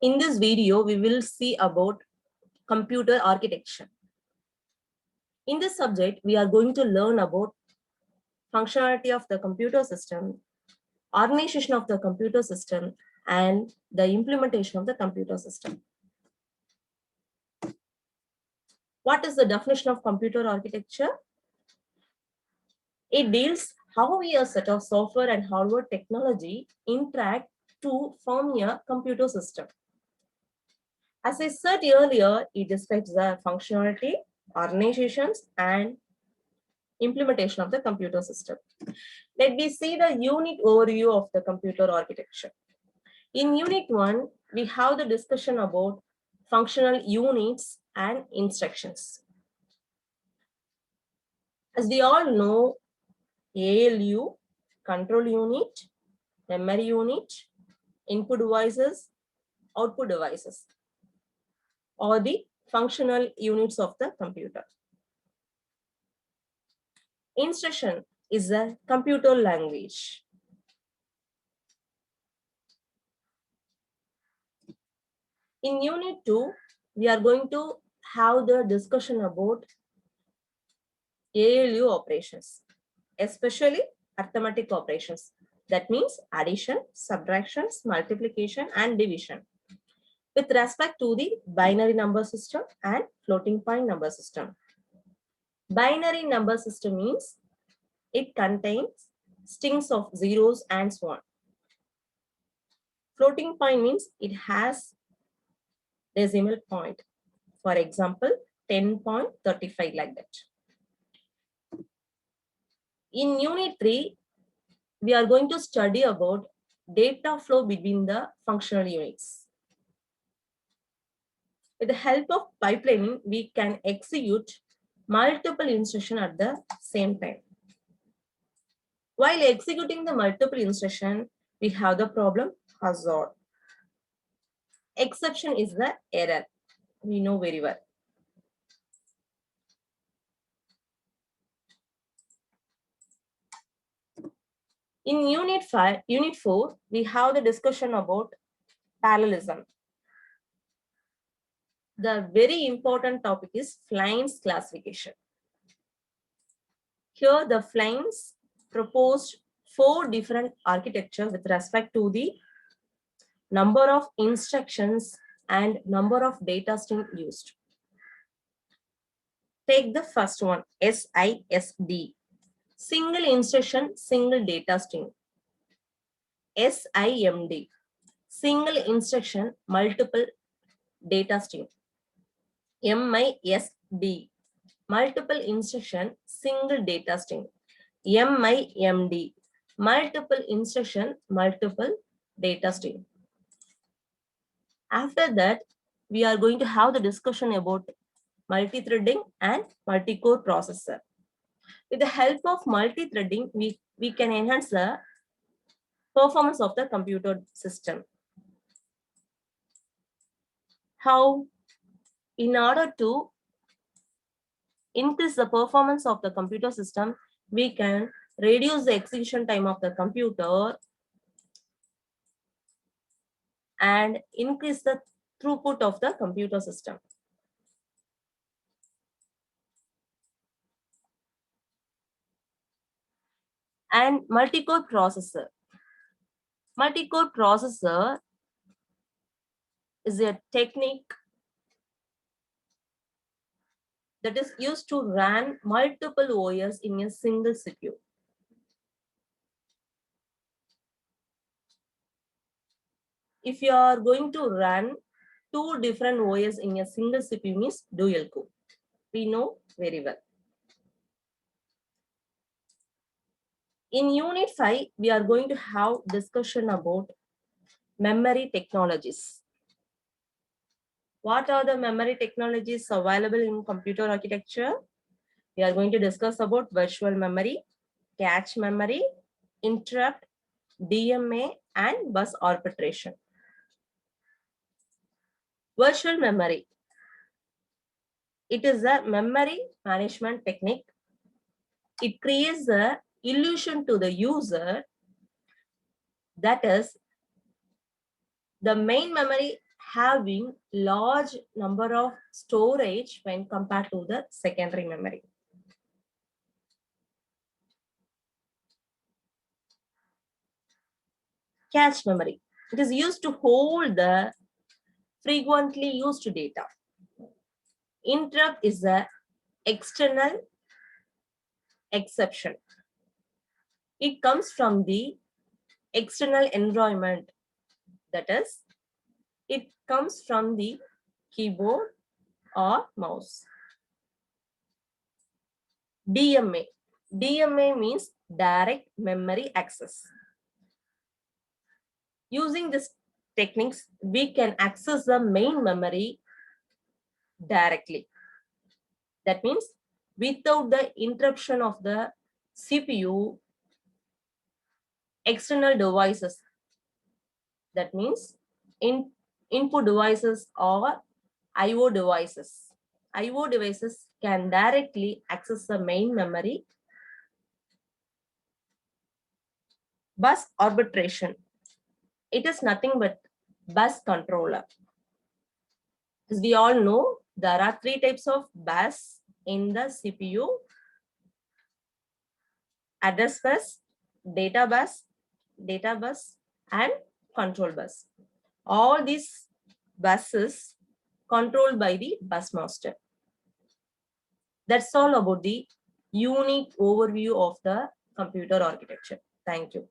In this video, we will see about computer architecture. In this subject, we are going to learn about functionality of the computer system, organization of the computer system, and the implementation of the computer system. What is the definition of computer architecture? It deals how a set of software and hardware technology interact to form a computer system. As I said earlier, it describes the functionality, organizations, and implementation of the computer system. Let me see the unit overview of the computer architecture. In unit 1, we have the discussion about functional units and instructions. As we all know, ALU, control unit, memory unit, input devices, output devices are the functional units of the computer. Instruction is a computer language. In unit 2, we are going to have the discussion about ALU operations, especially arithmetic operations. That means addition, subtractions, multiplication, and division with respect to the binary number system and floating point number system. Binary number system means it contains strings of zeros and so on. Floating point means it has decimal point. For example, 10.35 like that. In unit 3, we are going to study about data flow between the functional units. With the help of pipelining, we can execute multiple instructions at the same time. While executing the multiple instruction, we have the problem hazard. Exception is the error. We know very well. In unit 4, we have the discussion about parallelism. The very important topic is Flyn's classification. Here the Flyn's proposed 4 different architectures with respect to the number of instructions and number of data streams used. Take the first one, SISD. Single instruction, single data stream. SIMD. Single instruction, multiple data stream. MISD. Multiple instruction, single data stream. MIMD. Multiple instruction, multiple data stream. After that, we are going to have the discussion about multi-threading and multi-core processor. With the help of multi-threading, we can enhance the performance of the computer system. How? In order to increase the performance of the computer system, we can reduce the execution time of the computer and increase the throughput of the computer system. And multi-core processor. Multi-core processor is a technique that is used to run multiple OS in a single CPU. If you are going to run 2 different OS in a single CPU means dual core. We know very well. In unit 5, we are going to have discussion about memory technologies. What are the memory technologies available in computer architecture? We are going to discuss about virtual memory, cache memory, interrupt, DMA, and bus arbitration. Virtual memory. It is a memory management technique. It creates the illusion to the user that is the main memory having large number of storage when compared to the secondary memory. Cache memory. It is used to hold the frequently used data. Interrupt is the external exception. It comes from the external environment. That is, it comes from the keyboard or mouse. DMA. DMA means direct memory access. Using these techniques, we can access the main memory directly. That means without the interruption of the CPU, external devices. That means input devices or IO devices. IO devices can directly access the main memory. Bus arbitration. It is nothing but bus controller. As we all know, there are three types of bus in the CPU: address bus, data bus, and control bus. All these buses controlled by the bus master. That's all about the unique overview of the computer architecture. Thank you.